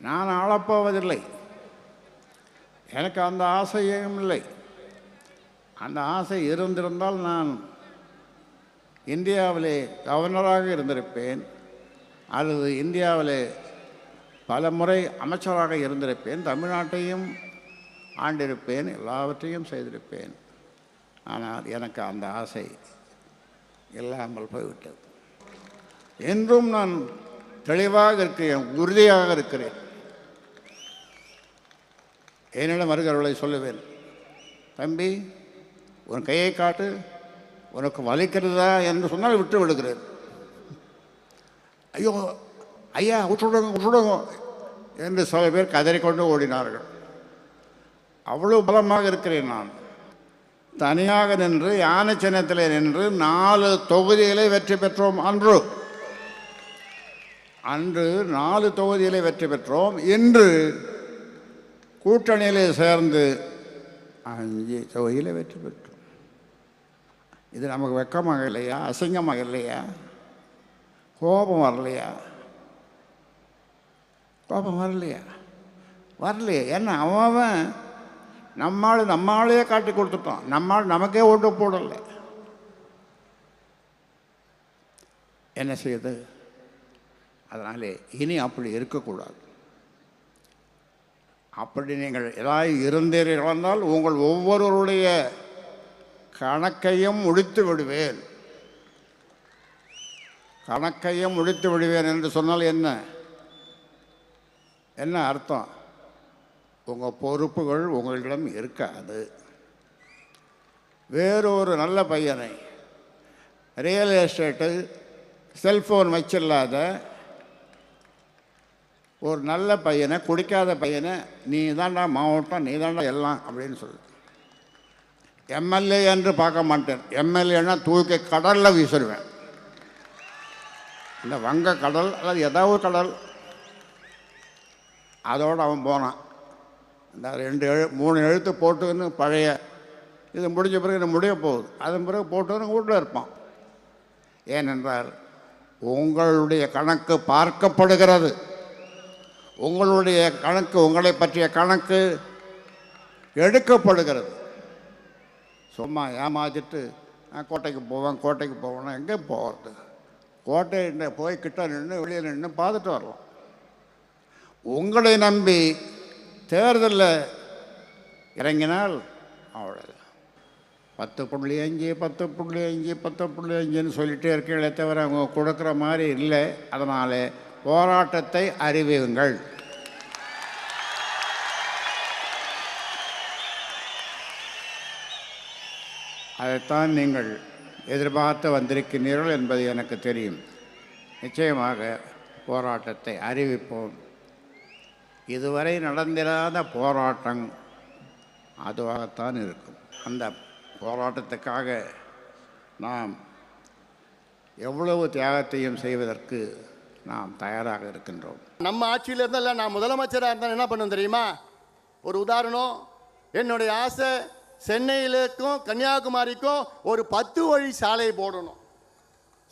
நான் ஆளப்போவதில்லை. எனக்கு அந்த ஆசையும் இல்லை. அந்த ஆசை இருந்திருந்தால் நான் இந்தியாவிலே கவர்னராக இருந்திருப்பேன், அல்லது இந்தியாவிலே பல முறை அமைச்சராக இருந்திருப்பேன், தமிழ்நாட்டையும் ஆண்டிருப்பேன், எல்லாவற்றையும் செய்திருப்பேன். ஆனால் எனக்கு அந்த ஆசை இல்லாமல் போய்விட்டது. என்றும் நான் தெளிவாக இருக்கிறேன், உறுதியாக இருக்கிறேன். என்னிடம் வருகிறவர்களை சொல்லுவேன், தம்பி உன் கையை காட்டு, உனக்கு வலிக்கிறதா என்று சொன்னால் விட்டு விடுகிறேன். ஐயோ ஐயா விட்டுடுங்க விட்டுடுங்க என்று சில பேர் கதறிக்கொண்டு ஓடினார்கள். அவ்வளவு பலமாக இருக்கிறேன் நான். தனியாக நின்று யானை சின்னத்தில் நின்று 4 தொகுதிகளை வெற்றி பெற்றோம். அன்று 4 தொகுதிகளை வெற்றி பெற்றோம். இன்று கூட்டணியிலே சேர்ந்து 5 தொகுதியில் வெற்றி பெற்றோம். இது நமக்கு வெக்கமாக இல்லையா? அசிங்கமாக இல்லையா? கோபம் வரலையா? கோபம் வரலையா? வரலையே. ஏன்னா அவன் நம்மாலேயே காட்டி கொடுத்துட்டோம். நம்மால் நமக்கே ஓட்டு போடலை. என்ன செய்யுது? அதனாலே இனி அப்படி இருக்கக்கூடாது. அப்படி நீங்கள் ஏதாவது இருந்தீர்கள் வந்தால் உங்கள் ஒவ்வொருவருடைய கணக்கையும் முடித்து விடுவேன். கணக்கையும் முடித்து விடுவேன் என்று சொன்னால் என்ன அர்த்தம்? உங்கள் பொறுப்புகள் உங்களிடம் இருக்காது. வேறொரு நல்ல பையனை, ரியல் எஸ்டேட்டு, செல்ஃபோன் வச்சில்லாத ஒரு நல்ல பையனை, குடிக்காத பையனை, நீ தாண்டா மாவட்டம், நீ தாண்டா எல்லாம் அப்படின்னு சொல்லு. எம்எல்ஏ என்று பார்க்க மாட்டேன். எம்எல்ஏன்னா தூக்கி கடலில் வீசிடுவேன். இந்த வங்க கடல் அல்லது ஏதாவது கடல், அதோடு அவன் போனான். இந்த 3 எழுத்து போட்டுன்னு பழைய இது முடிஞ்ச பிறகு இது முடிய போகுது. அதன் பிறகு போட்டுன்னு வீட்டில் இருப்பான். ஏனென்றால் உங்களுடைய கணக்கு பார்க்கப்படுகிறது. உங்களுடைய கணக்கு, உங்களை பற்றிய கணக்கு எடுக்கப்படுகிறது. சும்மா ஏமாத்திட்டு நான் கோட்டைக்கு போவேன்னா எங்கே போகிறது? கோட்டை போய் கிட்ட நின்று வெளியில் நின்று பார்த்துட்டு வரலாம். உங்களை நம்பி தேர்தலில் இறங்கினால் அவ்வளோ 10.5 10.5 10.5ன்னு சொல்லிகிட்டே இருக்கீங்களே தவிர அவங்க கொடுக்குற மாதிரி இல்லை. அதனால் போராட்டத்தை அறிவியுங்கள். அதைத்தான் நீங்கள் எதிர்பார்த்து வந்திருக்கிறீர்கள் என்பது எனக்கு தெரியும். நிச்சயமாக போராட்டத்தை அறிவிப்போம். இதுவரை நடந்திராத போராட்டம் அதுவாகத்தான் இருக்கும். அந்த போராட்டத்துக்காக நாம் எவ்வளவு தியாகத்தையும் செய்வதற்கு நாம் தயாராக இருக்கின்றோம். நம்ம ஆட்சியில் இருந்தால் நான் முதலமைச்சராக இருந்தால் என்ன பண்ணும் தெரியுமா? ஒரு உதாரணம், என்னுடைய ஆசை சென்னையிலுக்கும் கன்னியாகுமரிக்கும் ஒரு 10 வழி சாலை போடணும்.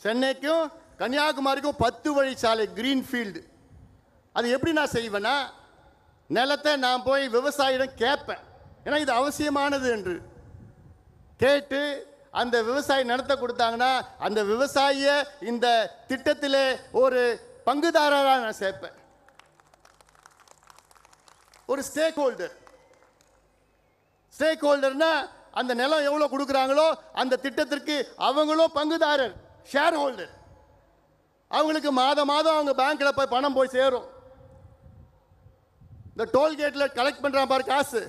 சென்னைக்கும் கன்னியாகுமரிக்கும் 10 வழி சாலை, கிரீன்ஃபீல்டு. அது எப்படி நான் செய்வேன்னா, நிலத்தை நான் போய் விவசாயிடம் கேட்பேன். ஏன்னா இது அவசியமானது என்று கேட்டு அந்த விவசாயி நிலத்தை கொடுத்தாங்கன்னா அந்த விவசாயியை இந்த திட்டத்தில் ஒரு பங்குதாரராக நான் சேர்ப்பேன். ஒரு ஸ்டேக் ஹோல்டர்னா அந்த நிலம் எவ்வளோ கொடுக்குறாங்களோ அந்த திட்டத்திற்கு அவங்களும் பங்குதாரர், ஷேர் ஹோல்டர். அவங்களுக்கு மாதம் அவங்க பேங்க்கில் போய் பணம் போய் சேரும். இந்த டோல்கேட்டில் கலெக்ட் பண்ணுறான் பாரு காசு,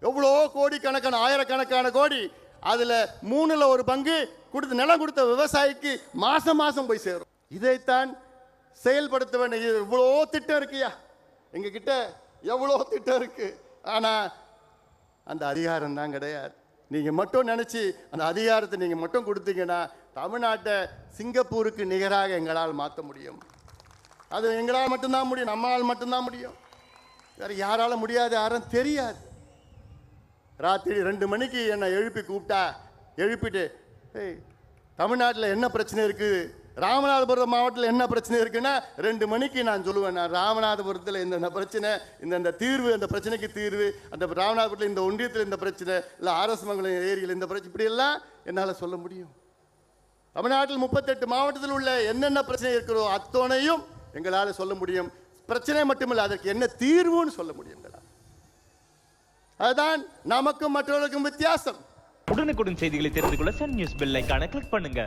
எவ்வளோ கோடிக்கணக்கான, ஆயிரக்கணக்கான கோடி, அதில் 3ல் 1 பங்கு கொடுத்து நிலம் கொடுத்த விவசாயிக்கு மாதம் போய் சேரும். இதைத்தான் செயல்படுத்த வேண்டிய இவ்வளோ திட்டம் இருக்குயா எங்ககிட்ட, எவ்வளோ திட்டம் இருக்கு. ஆனால் அந்த அதிகாரம் தான் கிடையாது. நீங்கள் மட்டும் நினச்சி அந்த அதிகாரத்தை நீங்கள் மட்டும் கொடுத்தீங்கன்னா தமிழ்நாட்டை சிங்கப்பூருக்கு நிகராக எங்களால் மாற்ற முடியும். அது எங்களால் மட்டும்தான் முடியும், நம்மளால் மட்டும்தான் முடியும். வேறு யாரால முடியாது, யாரும் தெரியாது. ராத்திரி 2 மணிக்கு என்னை எழுப்பிட்டு, ஏய் தமிழ்நாட்டில் என்ன பிரச்சனை இருக்குது ராமநாதபுரம் மாவட்டத்தில் என்ன பிரச்சனை இருக்குன்னா 2 மணிக்கு நான் சொல்லுவேன், நான் ராமநாதபுரத்தில் இந்த பிரச்சனை, இந்த தீர்வு, அந்த பிரச்சனைக்கு தீர்வு, அந்த ராமநாதபுரத்தில் இந்த ஒன்றியத்தில் இந்த பிரச்சனை, இல்லை ஆர்எஸ் மங்கலம் ஏரியில் இந்த பிரச்சனை, இப்படியெல்லாம் என்னால் சொல்ல முடியும். தமிழ்நாட்டில் 38 மாவட்டத்தில் உள்ள என்னென்ன பிரச்சனை இருக்கிறோ அத்தனையும் எங்களால் சொல்ல முடியும். பிரச்சனை மட்டுமில்லை, அதற்கு என்ன தீர்வுன்னு சொல்ல முடியும். அதுதான் நமக்கும் மற்றவர்களுக்கும் வித்தியாசம். உடனுக்குடன் செய்திகளை தெரிந்து கொள்ள சன் நியூஸ் பெல் ஐகானை கிளிக் பண்ணுங்க.